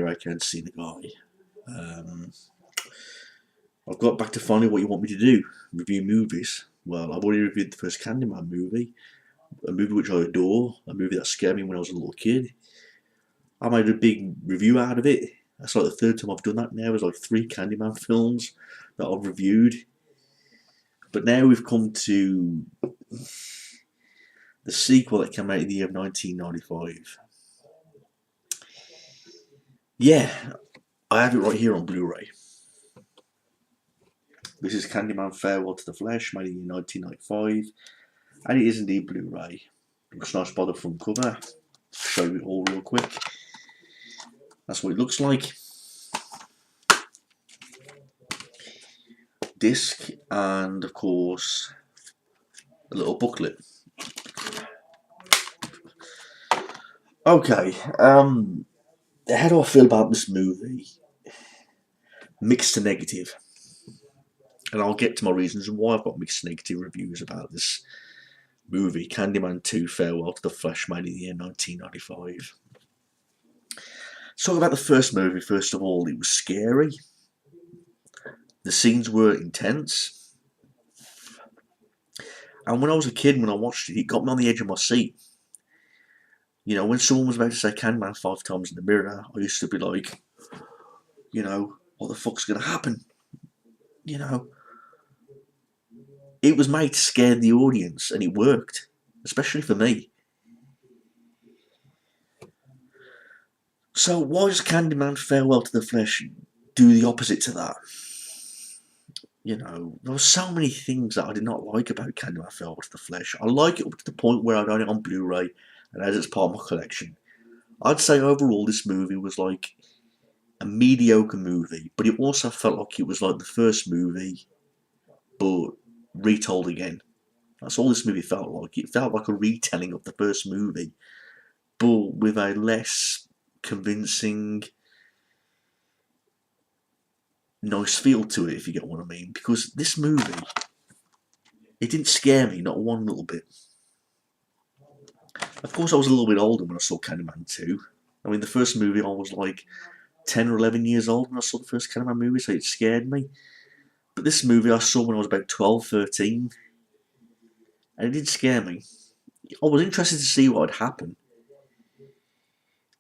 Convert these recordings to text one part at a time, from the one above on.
here, aka see the guy. I've got back to finally what you want me to do, review movies. Well, I've already reviewed the first Candyman movie, a movie which I adore, a movie that scared me when I was a little kid. I made a big review out of it. That's like the third time I've done that now. There's like 3 Candyman films that I've reviewed. But now we've come to the sequel that came out in the year of 1995. Yeah, I have it right here on Blu-ray. This is Candyman Farewell to the Flesh, made in 1995, and it is indeed Blu-ray. Looks nice by the front cover. Show you it all real quick. That's what it looks like. Disc, and of course, a little booklet. Okay, how do I feel about this movie? Mixed to negative. And I'll get to my reasons why I've got mixed negative reviews about this movie, Candyman 2 Farewell to the Flesh, made in the year 1995. Let's talk about the first movie first of all. It was scary. The scenes were intense. And when I was a kid, when I watched it, it got me on the edge of my seat. You know, when someone was about to say Candyman 5 times in the mirror, I used to be like, you know, what the fuck's going to happen? You know, it was made to scare the audience, and it worked, especially for me. So why does Candyman Farewell to the Flesh do the opposite to that? You know, there were so many things that I did not like about Candyman Farewell to the Flesh. I like it up to the point where I'd own it on Blu-ray, and as it's part of my collection. I'd say overall this movie was like a mediocre movie, but it also felt like it was like the first movie, but retold again. That's all this movie felt like. It felt like a retelling of the first movie, but with a less convincing, nice feel to it, if you get what I mean. Because this movie, it didn't scare me, not one little bit. Of course, I was a little bit older when I saw Candyman 2. I mean, the first movie, I was like 10 or 11 years old when I saw the first Candyman movie, so it scared me. But this movie I saw when I was about 12, 13, and it did scare me. I was interested to see what would happen.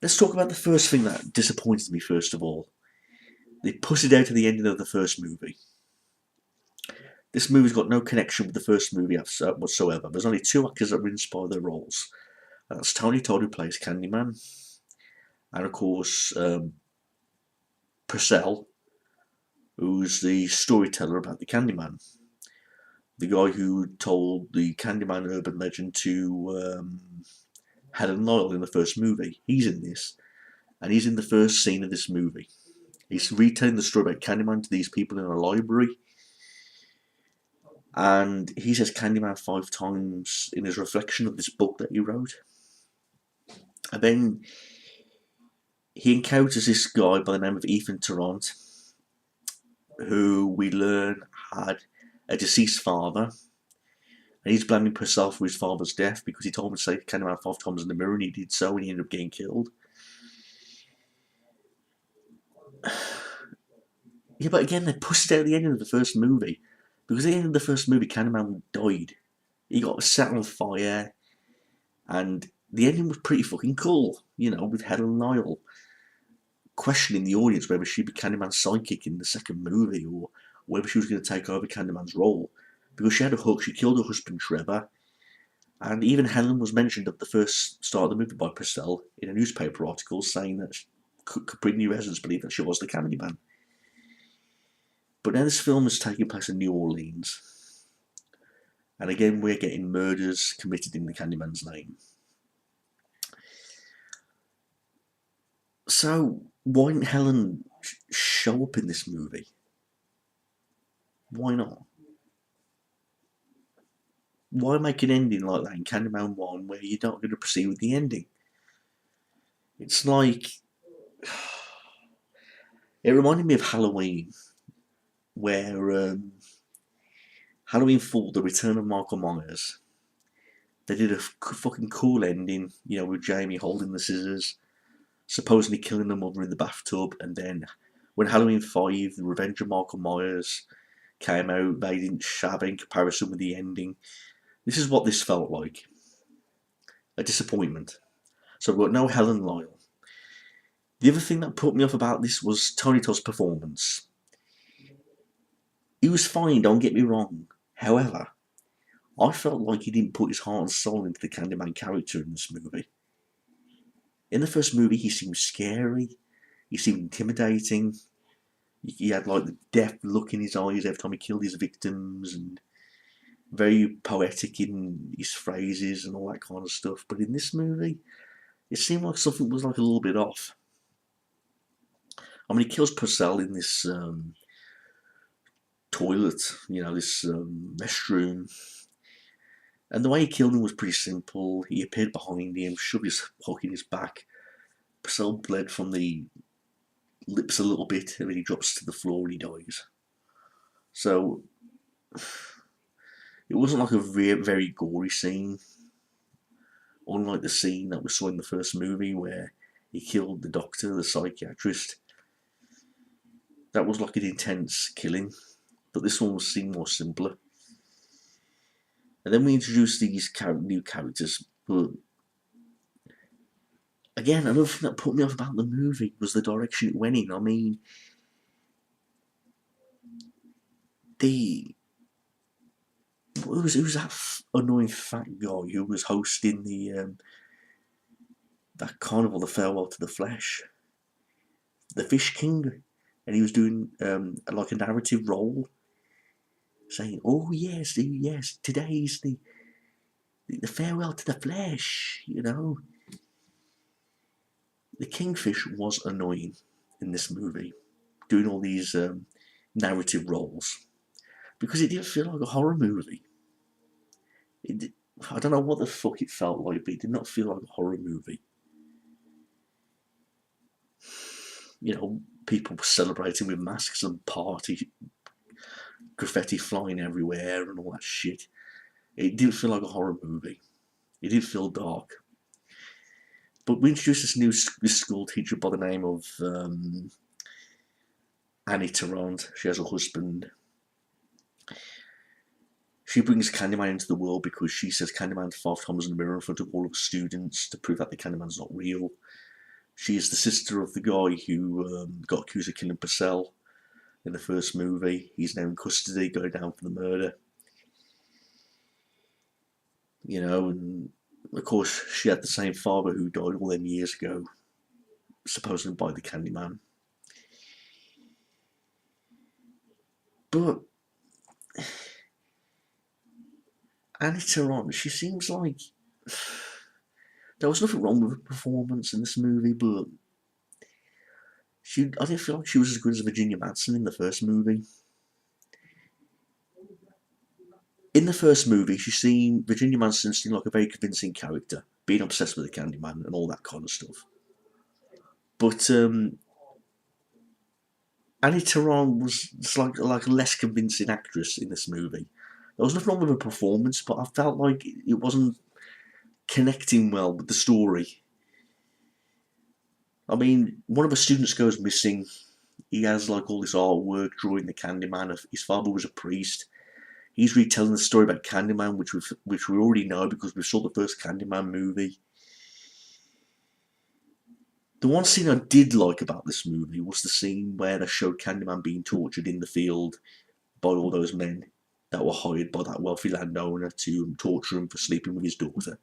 Let's talk about the first thing that disappointed me first of all. They pushed it out to the ending of the first movie. This movie's got no connection with the first movie whatsoever. There's only 2 actors that were inspired their roles. And that's Tony Todd, who plays Candyman, and of course Purcell, who's the storyteller about the Candyman. The guy who told the Candyman urban legend to Helen Lyle in the first movie. He's in this, and he's in the first scene of this movie. He's retelling the story about Candyman to these people in a library, and he says Candyman 5 times in his reflection of this book that he wrote. And then he encounters this guy by the name of Ethan Tarrant, who we learn had a deceased father, and he's blaming Purcell for his father's death because he told him to say Candyman 5 times in the mirror, and he did so, and he ended up getting killed. Yeah, but again, they pushed it out at the end of the first movie, because at the end of the first movie, Candyman died. He got set on fire, and the ending was pretty fucking cool, you know, with Helen Lyle questioning the audience whether she'd be Candyman's sidekick in the second movie, or whether she was going to take over Candyman's role. Because she had a hook, she killed her husband Trevor, and even Helen was mentioned at the first start of the movie by Purcell in a newspaper article, saying that she could bring new residents believe that she was the Candyman. But now this film is taking place in New Orleans, and again we're getting murders committed in the Candyman's name. So why didn't Helen show up in this movie? Why not? Why make an ending like that in Candyman 1 where you're not going to proceed with the ending? It's like... It reminded me of Halloween, where Halloween 4, The Return of Michael Myers, they did a fucking cool ending, you know, with Jamie holding the scissors, supposedly killing the mother in the bathtub, and then when Halloween 5, The Revenge of Michael Myers, came out, they didn't shab in comparison with the ending. This is what this felt like. A disappointment. So we've got no Helen Lyle. The other thing that put me off about this was Tony Todd's performance. He was fine, don't get me wrong. However, I felt like he didn't put his heart and soul into the Candyman character in this movie. In the first movie, he seemed scary. He seemed intimidating. He had like the death look in his eyes every time he killed his victims, and very poetic in his phrases and all that kind of stuff. But in this movie, it seemed like something was like a little bit off. I mean, he kills Purcell in this toilet, this restroom. And the way he killed him was pretty simple. He appeared behind him, shoved his hook in his back. Purcell bled from the lips a little bit, and then he drops to the floor and he dies. So, it wasn't like a very gory scene. Unlike the scene that we saw in the first movie where he killed the doctor, the psychiatrist. That was like an intense killing. But this one seemed more simpler. And then we introduced these new characters. But again, another thing that put me off about the movie was the direction it went in. I mean, it was that annoying fat guy who was hosting that carnival, the Farewell to the Flesh, the Fish King, and he was doing like a narrative role, saying, "Oh yes, today's the farewell to the flesh." The Kingfish was annoying in this movie, doing all these narrative roles, because it didn't feel like a horror movie. I don't know what the fuck it felt like, but it did not feel like a horror movie. People celebrating with masks and party graffiti flying everywhere and all that shit. It didn't feel like a horror movie. It did feel dark. But we introduced this school teacher by the name of Annie Tarrant. She has a husband. She brings Candyman into the world because she says Candyman 5 times in the mirror in front of all of the students to prove that the Candyman's not real. She is the sister of the guy who got accused of killing Purcell in the first movie. He's now in custody, going down for the murder. And of course she had the same father who died all them years ago, supposedly by the Candyman. But Annie Tarrant, she seems like there was nothing wrong with her performance in this movie, but I didn't feel like she was as good as Virginia Madsen in the first movie. In the first movie, Virginia Madsen seemed like a very convincing character, being obsessed with the Candyman and all that kind of stuff. But Annie Tarrant was just like a less convincing actress in this movie. There was nothing wrong with her performance, but I felt like it wasn't connecting well with the story. I mean, one of the students goes missing. He has like all this artwork drawing the Candyman. His father was a priest. He's retelling the story about Candyman, which we already know because we saw the first Candyman movie. The one scene I did like about this movie was the scene where they showed Candyman being tortured in the field by all those men that were hired by that wealthy landowner to torture him for sleeping with his daughter.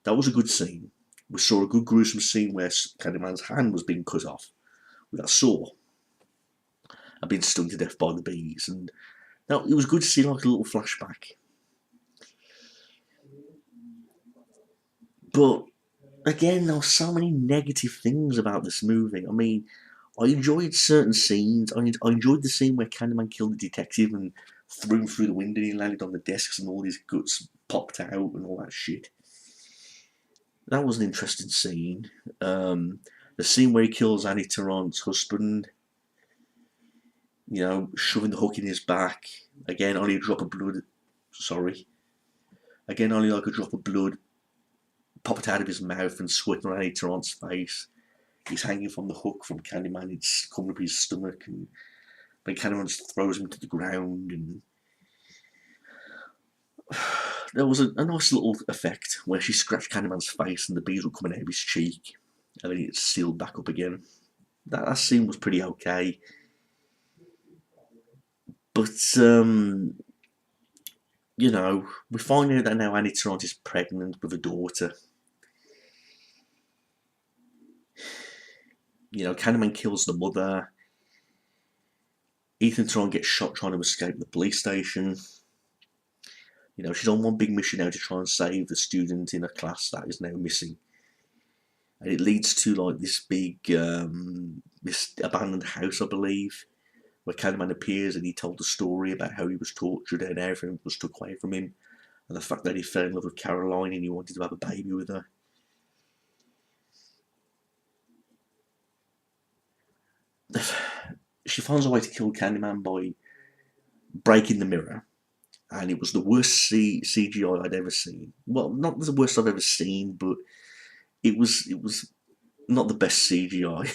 That was a good scene. We saw a good gruesome scene where Candyman's hand was being cut off with that saw and being stung to death by the bees. And now it was good to see like a little flashback. But again, there were so many negative things about this movie. I mean, I enjoyed certain scenes. I enjoyed the scene where Candyman killed the detective and threw him through the window and he landed on the desks and all his guts popped out and all that shit. That was an interesting scene. The scene where he kills Annie Tarrant's husband, shoving the hook in his back. Again, only a drop of blood. Again, only like a drop of blood popped out of his mouth and squirting on Annie Tarrant's face. he's hanging from the hook from Candyman. It's coming up his stomach, and then Candyman just throws him to the ground. And there was a nice little effect where she scratched Candyman's face, and the bees were coming out of his cheek, and then it's sealed back up again. That scene was pretty okay, but you know, we find out that now Annie Tarrant is pregnant with a daughter. You know, Candyman kills the mother. Ethan Tarrant gets shot trying to escape the police station. You know, she's on one big mission now to try and save the student in a class that is now missing. And it leads to like this big, this abandoned house, I believe, where Candyman appears, and he told the story about how he was tortured and everything was took away from him, and the fact that he fell in love with Caroline and he wanted to have a baby with her. She finds a way to kill Candyman by breaking the mirror, and it was the worst CGI I'd ever seen. Well, not the worst I've ever seen, but it was not the best CGI.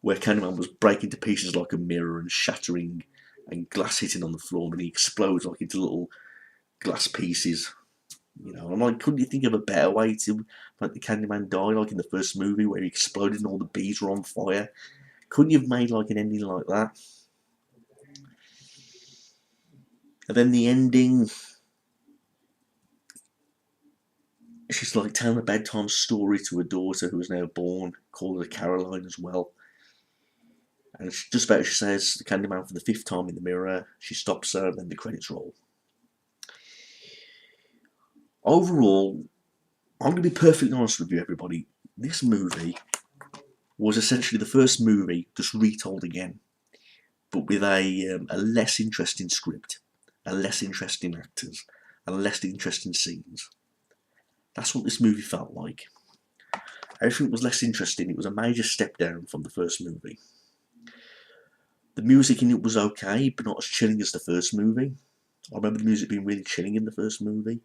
Where Candyman was breaking to pieces like a mirror and shattering, and glass hitting on the floor, and he explodes like into little glass pieces. You know, I'm like, couldn't you think of a better way to make the Candyman die, like in the first movie where he exploded and all the bees were on fire? Couldn't you have made like an ending like that? And then the ending, she's like telling a bedtime story to her daughter who is now born, called her Caroline as well. And just about she says the Candyman for the 5th time in the mirror. She stops her, and then the credits roll. Overall, I'm going to be perfectly honest with you, everybody. This movie was essentially the first movie just retold again, but with a less interesting script, a less interesting actors, and less interesting scenes. That's what this movie felt like. Everything was less interesting. It was a major step down from the first movie. The music in it was okay, but not as chilling as the first movie. I remember the music being really chilling in the first movie.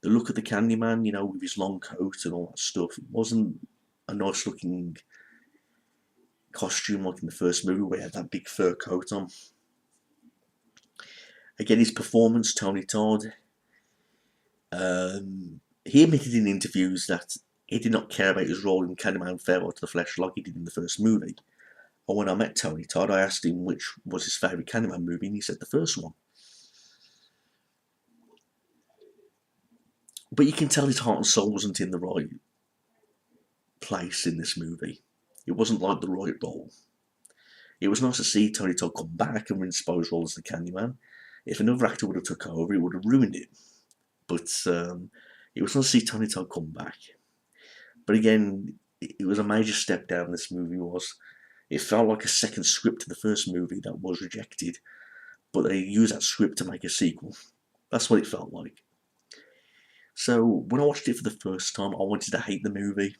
The look of the Candyman, you know, with his long coat and all that stuff, it wasn't a nice looking costume like in the first movie where he had that big fur coat on. Again, his performance, Tony Todd, he admitted in interviews that he did not care about his role in Candyman Farewell to the Flesh like he did in the first movie. And when I met Tony Todd, I asked him which was his favourite Candyman movie, and he said the first one. But you can tell his heart and soul wasn't in the right place in this movie. It wasn't like the right role. It was nice to see Tony Todd come back and rinse his role as the Candyman. If another actor would have took over, it would have ruined it. But it was nice to see Tony Todd come back. But again, it was a major step down, this movie was. It felt like a second script to the first movie that was rejected, but they used that script to make a sequel. That's what it felt like. So when I watched it for the first time, I wanted to hate the movie.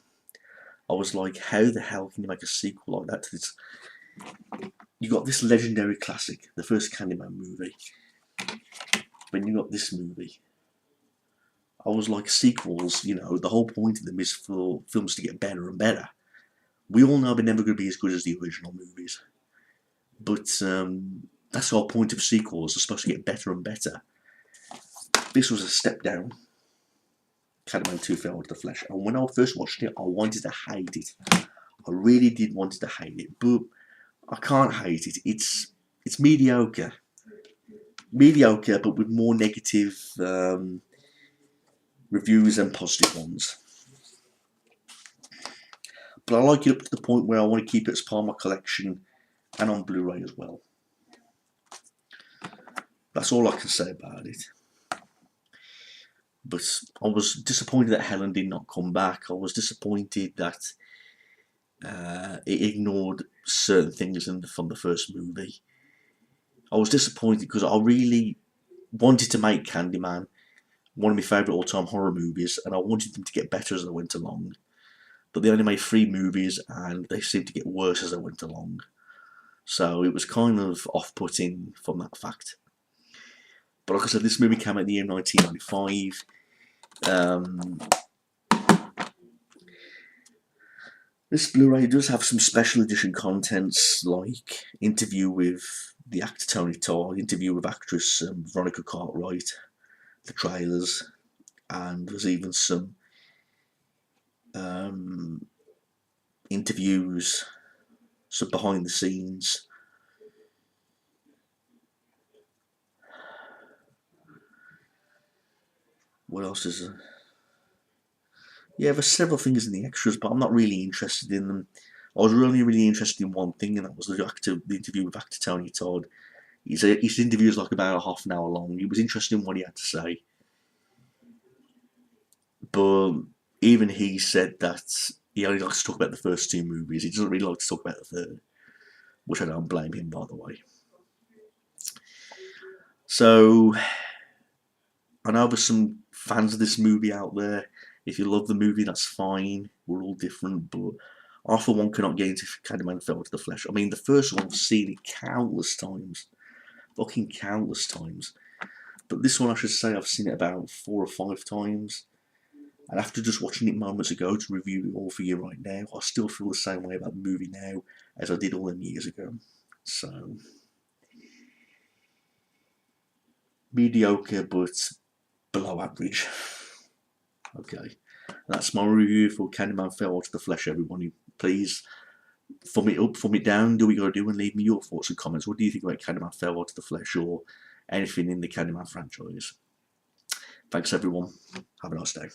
I was like, how the hell can you make a sequel like that to this? You got this legendary classic, the first Candyman movie. Then you got this movie. I was like, sequels, you know, the whole point of them is for films to get better and better. We all know they're never going to be as good as the original movies. But that's the whole point of sequels. They're supposed to get better and better. This was a step down. Candyman 2 Farewell to the Flesh. And when I first watched it, I wanted to hate it. I really did want to hate it. But I can't hate it. It's mediocre. Mediocre, but with more negative reviews than positive ones. But I like it up to the point where I want to keep it as part of my collection and on Blu-ray as well. That's all I can say about it. But I was disappointed that Helen did not come back. I was disappointed that it ignored certain things from the first movie. I was disappointed because I really wanted to make Candyman one of my favourite all-time horror movies, and I wanted them to get better as they went along. But they only made 3 movies, and they seemed to get worse as they went along. So it was kind of off-putting from that fact. But like I said, this movie came out in the year 1995. This Blu-ray does have some special edition contents, like interview with the actor Tony Todd, interview with actress Veronica Cartwright, the trailers, and there's even some um, interviews, some behind the scenes. What else is there? Yeah, there's several things in the extras, but I'm not really interested in them. I was really interested in one thing, and that was the interview with actor Tony Todd. His interview was like about a half an hour long. It was interesting what he had to say, but even he said that he only likes to talk about the first two movies. He doesn't really like to talk about the third, which I don't blame him, by the way. So I know there's some fans of this movie out there. If you love the movie, that's fine. We're all different, but I, for one, cannot get into Candyman Fell to the Flesh. I mean, the first one I've seen it countless times, fucking countless times. But this one, I should say, I've seen it about 4 or 5 times. And after just watching it moments ago to review it all for you right now, I still feel the same way about the movie now as I did all them years ago. So, mediocre, but below average. Okay, that's my review for Candyman Fell to the Flesh, everybody. Please thumb it up, thumb it down, do what you gotta do, and leave me your thoughts and comments. What do you think about Candyman Fell to the Flesh, or anything in the Candyman franchise? Thanks, everyone. Have a nice day.